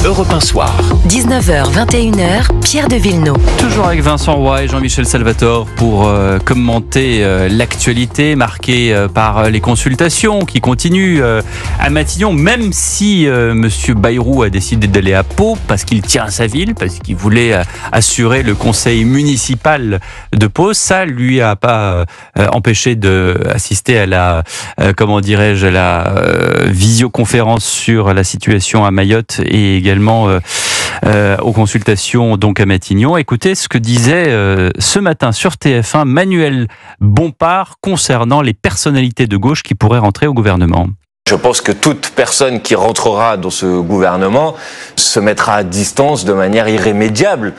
Europe 1 Soir. 19h, 21h, Pierre de Villeneuve. Toujours avec Vincent Roy et Jean-Michel Salvatore pour commenter l'actualité marquée par les consultations qui continuent à Matignon, même si Monsieur Bayrou a décidé d'aller à Pau parce qu'il tient à sa ville, parce qu'il voulait assurer le conseil municipal de Pau. Ça lui a pas empêché d'assister à la, visioconférence sur la situation à Mayotte et également aux consultations donc à Matignon. Écoutez ce que disait ce matin sur TF1 Manuel Bompard concernant les personnalités de gauche qui pourraient rentrer au gouvernement. Je pense que toute personne qui rentrera dans ce gouvernement se mettra à distance de manière irrémédiable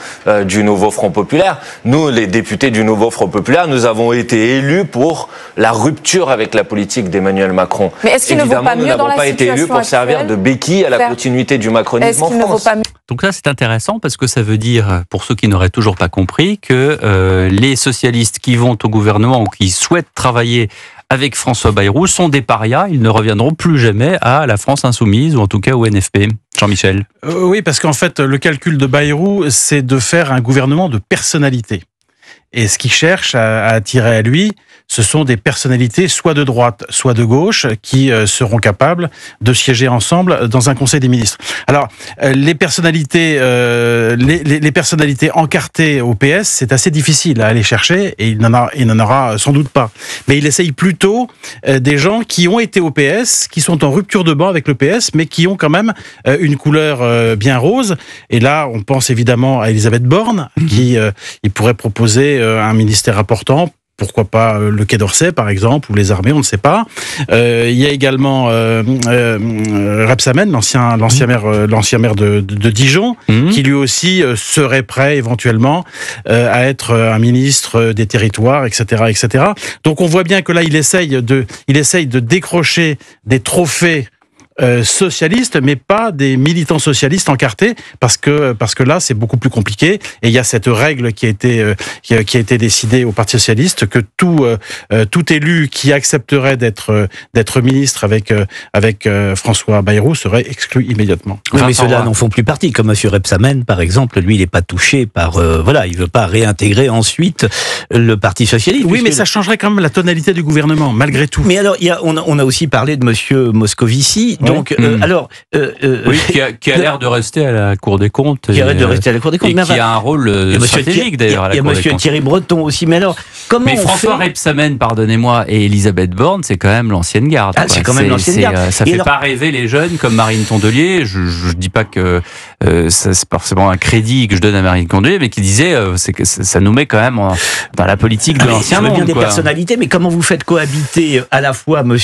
du Nouveau Front Populaire. Nous, les députés du Nouveau Front Populaire, nous avons été élus pour la rupture avec la politique d'Emmanuel Macron. Mais est-ce qu'il ne vaut pas mieux dans la situation actuelle ? Nous n'avons pas été élus pour servir de béquille à la continuité du macronisme en France. Donc là, c'est intéressant parce que ça veut dire, pour ceux qui n'auraient toujours pas compris, que les socialistes qui vont au gouvernement ou qui souhaitent travailler avec François Bayrou sont des parias, ils ne reviendront plus jamais à la France insoumise ou en tout cas au NFP. Jean-Michel. Oui, parce qu'en fait, le calcul de Bayrou, c'est de faire un gouvernement de personnalité. Et ce qu'il cherche à attirer à lui, ce sont des personnalités soit de droite, soit de gauche, qui seront capables de siéger ensemble dans un conseil des ministres. Alors, les personnalités encartées au PS, c'est assez difficile à aller chercher, et il n'en aura sans doute pas. Mais il essaye plutôt des gens qui ont été au PS, qui sont en rupture de banc avec le PS, mais qui ont quand même une couleur bien rose. Et là, on pense évidemment à Elisabeth Borne, qui il pourrait proposer un ministère important. Pourquoi pas le Quai d'Orsay, par exemple, ou les armées, on ne sait pas. Il y a également Rebsamen, l'ancien maire de Dijon, qui lui aussi serait prêt éventuellement à être un ministre des territoires, etc., etc. Donc on voit bien que là, il essaye de décrocher des trophées socialistes, mais pas des militants socialistes encartés, parce que là c'est beaucoup plus compliqué. Et il y a cette règle qui a été décidée au Parti socialiste que tout élu qui accepterait d'être ministre avec François Bayrou serait exclu immédiatement. Oui, mais ceux-là n'en font plus partie, comme M. Rebsamen par exemple. Lui, il n'est pas touché par il veut pas réintégrer ensuite le Parti socialiste. Oui, mais ça changerait quand même la tonalité du gouvernement, malgré tout. Mais alors, on a aussi parlé de M. Moscovici. Donc, qui a l'air de rester à la Cour des comptes. Qui a l'air de rester à la Cour des comptes. Et qui a un rôle stratégique d'ailleurs à la Cour des comptes. Il y a M. Thierry Breton aussi. Mais alors, comment mais François Rebsamen, pardonnez-moi, et Elisabeth Borne, c'est quand même l'ancienne garde. Ah, c'est quand même l'ancienne garde. Ça fait pas rêver les jeunes comme Marine Tondelier. Je dis pas que c'est forcément un crédit que je donne à Marine Tondelier, mais qui disait que ça nous met quand même dans la politique de l'ancien monde. Bien des personnalités, mais comment vous faites cohabiter à la fois M.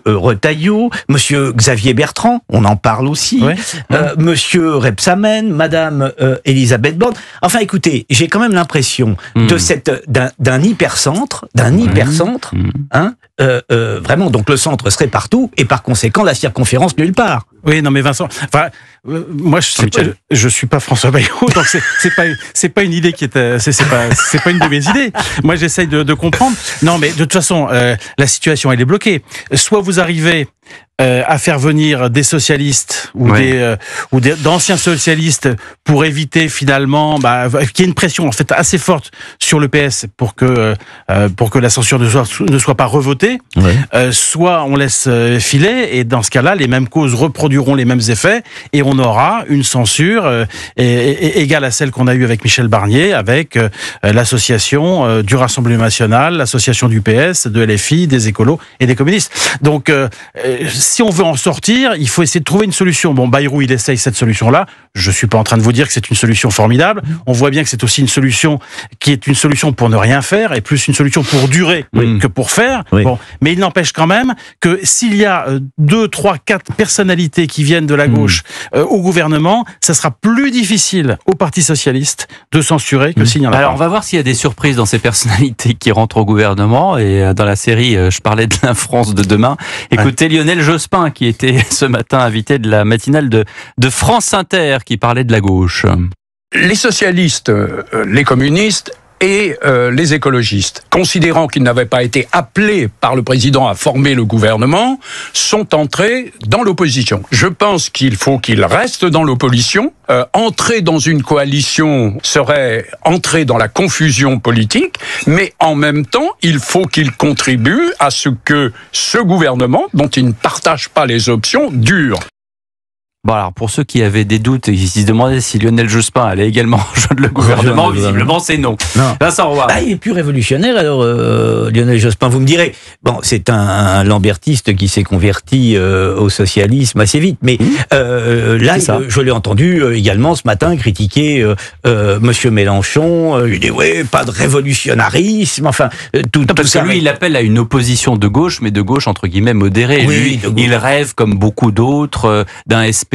Retailleau, M. Xavier Bertrand, on en parle aussi, Monsieur Rebsamen, Madame Elisabeth Borne. Enfin, écoutez, j'ai quand même l'impression d'un hypercentre, vraiment. Donc le centre serait partout et par conséquent la circonférence nulle part. Oui, non, mais Vincent, moi je suis pas François Bayrou, donc c'est pas une idée qui est, c'est pas une de mes idées. Moi, j'essaye de comprendre. Non, mais de toute façon, la situation elle est bloquée. Soit vous arrivez à faire venir des socialistes ou d'anciens socialistes pour éviter finalement qu'il y ait une pression en fait assez forte sur le PS pour que la censure ne soit pas revotée. Soit on laisse filer et dans ce cas-là, les mêmes causes reproduiront les mêmes effets et on aura une censure égale à celle qu'on a eue avec Michel Barnier, avec l'association du Rassemblement National, l'association du PS, de LFI, des écolos et des communistes. Donc si on veut en sortir, il faut essayer de trouver une solution. Bon, Bayrou, il essaye cette solution-là. Je suis pas en train de vous dire que c'est une solution formidable. On voit bien que c'est aussi une solution qui est une solution pour ne rien faire et plus une solution pour durer que pour faire. Oui. Bon, mais il n'empêche quand même que s'il y a 2, 3, 4 personnalités qui viennent de la gauche au gouvernement, ça sera plus difficile au Parti socialiste de censurer que s'il n'y en a pas. Alors, on va voir s'il y a des surprises dans ces personnalités qui rentrent au gouvernement. Et dans la série, je parlais de la France de demain. Écoutez, Lionel Jospin, qui était ce matin invité de la matinale de France Inter, qui parlait de la gauche. Les socialistes, les communistes et les écologistes, considérant qu'ils n'avaient pas été appelés par le président à former le gouvernement, sont entrés dans l'opposition. Je pense qu'il faut qu'ils restent dans l'opposition. Entrer dans une coalition serait entrer dans la confusion politique, mais en même temps, il faut qu'ils contribuent à ce que ce gouvernement, dont ils ne partagent pas les options, dure. Bon alors, pour ceux qui avaient des doutes et qui se demandaient si Lionel Jospin allait également rejoindre le gouvernement, visiblement c'est non. Vincent Roy. Il est plus révolutionnaire alors, Lionel Jospin. Vous me direz, bon, c'est un lambertiste qui s'est converti au socialisme assez vite, mais là, je l'ai entendu également ce matin critiquer Monsieur Mélenchon. Il dit ouais, pas de révolutionnarisme. Enfin, tout parce ça. Que lui, il appelle à une opposition de gauche, mais de gauche entre guillemets modérée. Oui, lui, il rêve comme beaucoup d'autres d'un SPD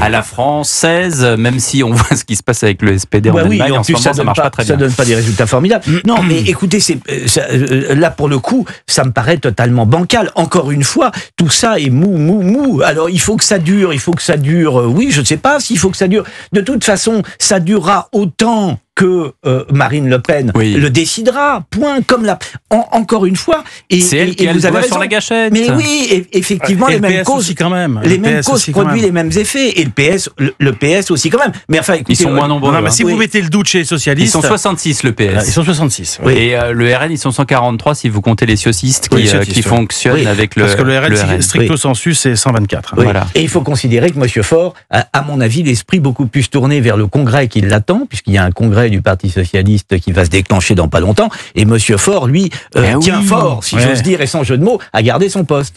à la française, même si on voit ce qui se passe avec le SPD en Allemagne, en ce moment, ça marche pas très bien. Ça donne pas des résultats formidables. Non, mais écoutez, là pour le coup, ça me paraît totalement bancal. Encore une fois, tout ça est mou. Alors il faut que ça dure, oui, je ne sais pas s'il faut que ça dure. De toute façon, ça durera autant que Marine Le Pen le décidera, point, comme encore une fois. C'est elle qui a le doigt sur la gâchette. Mais oui, effectivement, les mêmes causes produisent les mêmes effets, et le PS aussi quand même. Mais enfin, écoutez, ils sont moins nombreux. Non, mais si vous mettez le doute chez les socialistes... Ils sont 66, le PS. Ils sont 66. Oui. Et le RN, ils sont 143, si vous comptez les socialistes qui fonctionnent avec le... Parce que le RN, stricto sensu, c'est 124. Voilà. Et il faut considérer que M. Faure a, à mon avis, l'esprit beaucoup plus tourné vers le congrès qui l'attend, puisqu'il y a un congrès du Parti socialiste qui va se déclencher dans pas longtemps, et M. Faure, lui, tient fort, si j'ose dire, et sans jeu de mots, à garder son poste.